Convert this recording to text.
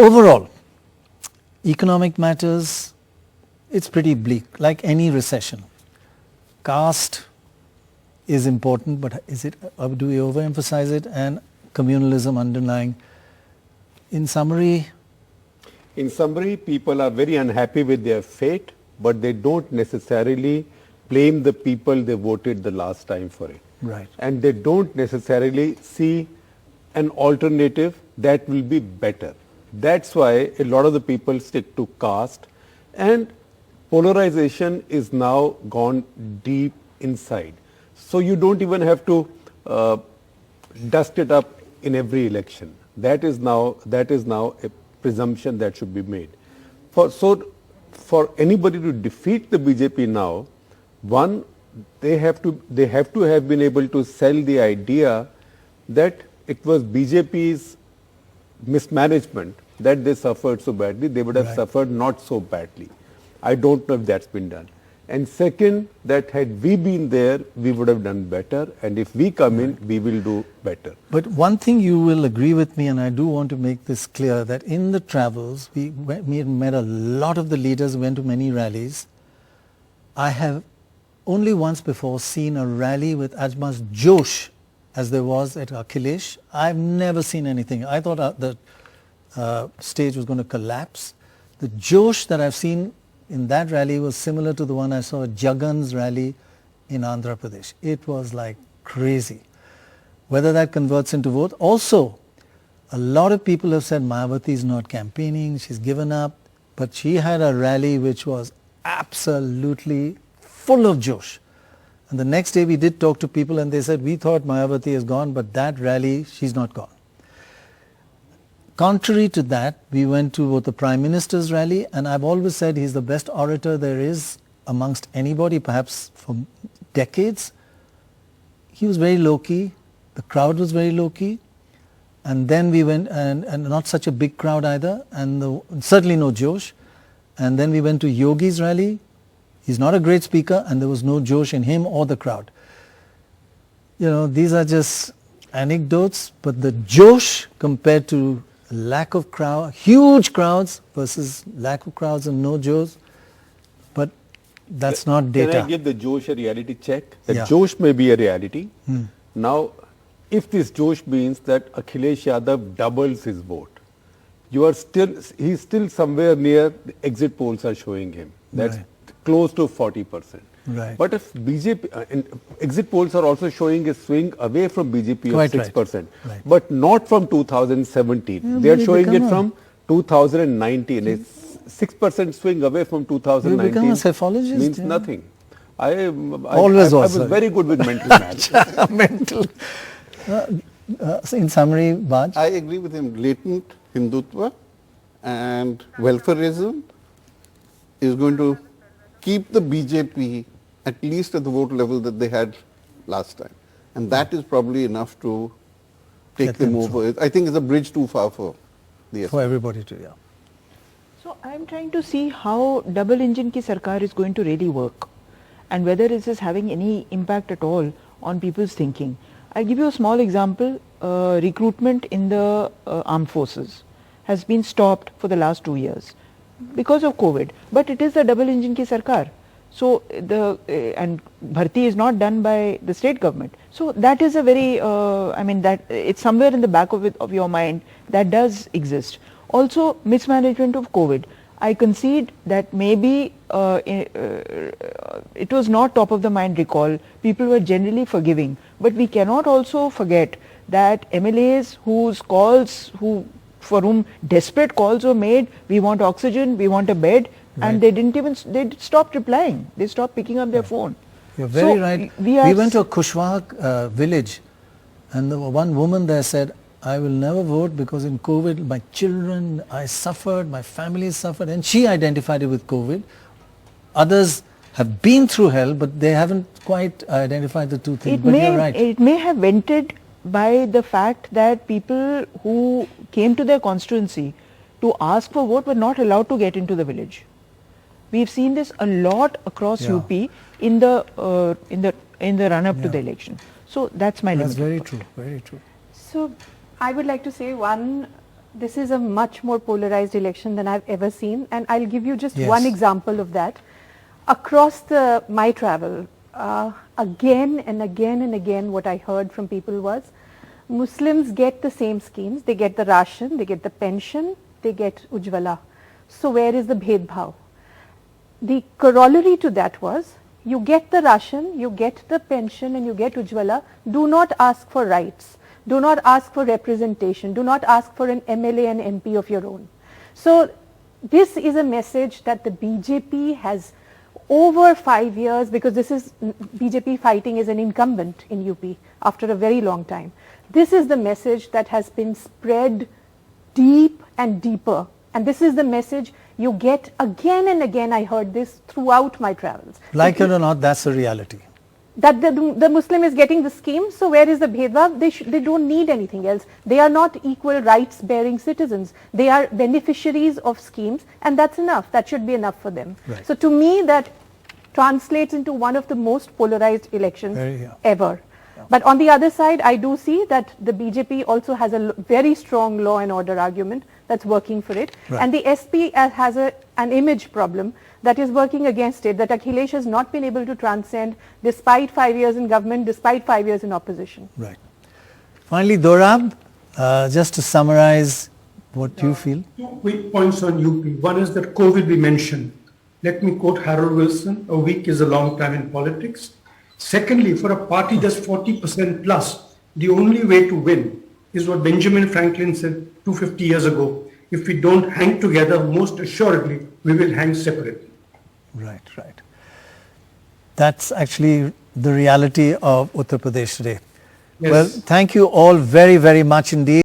overall, economic matters, it's pretty bleak, like any recession. Caste is important, but is it? Do we overemphasize it? And communalism underlying. In summary, people are very unhappy with their fate, but they don't necessarily blame the people they voted the last time for it. right. And they don't necessarily see an alternative that will be better. That's why a lot of the people stick to caste, and polarization is now gone deep inside. So you don't even have to dust it up in every election. That is now a presumption that should be made. For anybody to defeat the BJP now, one, they have to have been able to sell the idea that it was BJP's mismanagement that they suffered so badly. They would have right. suffered not so badly. I don't know if that's been done. And second, that had we been there, we would have done better. And if we come in, we will do better. But one thing you will agree with me, and I do want to make this clear, that in the travels, we met a lot of the leaders, went to many rallies. I have only once before seen a rally with as much josh as there was at Akhilesh. I've never seen anything. I thought the stage was going to collapse. The josh that I've seen in that rally was similar to the one I saw at Jagan's rally in Andhra Pradesh. It was like crazy. Whether that converts into vote. Also, a lot of people have said Mayawati is not campaigning, she's given up, but she had a rally which was absolutely full of josh. And the next day we did talk to people and they said, we thought Mayawati is gone, but that rally, she's not gone. Contrary to that, we went to the Prime Minister's rally, and I've always said he's the best orator there is amongst anybody, perhaps for decades. He was very low-key, the crowd was very low-key, and then we went, and not such a big crowd either, and certainly no josh. And then we went to Yogi's rally. He's not a great speaker, and there was no josh in him or the crowd. You know, these are just anecdotes, but the josh compared to lack of crowd, huge crowds versus lack of crowds and no josh, but that's not data. Can I give the josh a reality check? The josh may be a reality. Now, if this josh means that Akhilesh Yadav doubles his vote, he's still somewhere near the exit polls are showing him. That's right. Close to 40%. Right. But if BJP, and exit polls are also showing a swing away from BJP Quite of 6%, right. but not from 2017. They are showing it from 2019. A 6% swing away from 2019 you become a psephologist, means nothing. I was very good with mental math. Mental. So in summary, Baj? I agree with him. Latent Hindutva and welfareism is going to keep the BJP at least at the vote level that they had last time. And that is probably enough to take them over. I think it's a bridge too far for the for everybody to, So I'm trying to see how double engine ki sarkar is going to really work and whether it is having any impact at all on people's thinking. I'll give you a small example. Recruitment in the armed forces has been stopped for the last 2 years because of COVID, but it is the double engine ki sarkar. So and bharti is not done by the state government. So that is a very, that it's somewhere in the back of your mind that does exist. Also mismanagement of COVID. I concede that maybe it was not top of the mind recall. People were generally forgiving, but we cannot also forget that MLAs for whom desperate calls were made, we want oxygen, we want a bed, and they stopped replying. They stopped picking up their phone. You're very right. We went to a Kushwaha village, and the one woman there said, I will never vote because in COVID, my children, I suffered, my family suffered, and she identified it with COVID. Others have been through hell, but they haven't quite identified the two things. But you're right. It may have vented by the fact that people who came to their constituency to ask for vote were not allowed to get into the village. We've seen this a lot across UP in the run-up to the election. So that's my limit. That's very true, very true. So I would like to say one This is a much more polarized election than I've ever seen, and I'll give you just Yes. one example of that. Across my travel, again and again and again, what I heard from people was, Muslims get the same schemes. They get the ration, they get the pension, they get Ujjwala. So where is the bhedbhav? The corollary to that was, you get the ration, you get the pension, and you get Ujjwala. Do not ask for rights. Do not ask for representation. Do not ask for an MLA and MP of your own. So this is a message that the BJP has over 5 years, because this is BJP fighting as an incumbent in UP after a very long time. This is the message that has been spread deep and deeper. And this is the message you get again and again. I heard this throughout my travels. Like it or not, that's the reality. That the Muslim is getting the scheme, so where is the bhedbhav? They don't need anything else. They are not equal rights bearing citizens. They are beneficiaries of schemes, and that's enough. That should be enough for them. Right. So to me, that translates into one of the most polarized elections ever. Yeah. But on the other side, I do see that the BJP also has a very strong law and order argument that's working for it. Right. And the SP has an image problem that is working against it, that Akhilesh has not been able to transcend despite 5 years in government, despite 5 years in opposition. Right. Finally, Dorab, just to summarize what you feel. 2 quick points on UP. One is that COVID we mentioned. Let me quote Harold Wilson, a week is a long time in politics. Secondly, for a party that's 40% plus, the only way to win is what Benjamin Franklin said 250 years ago. If we don't hang together, most assuredly, we will hang separately. Right, right. That's actually the reality of Uttar Pradesh today. Yes. Well, thank you all very, very much indeed.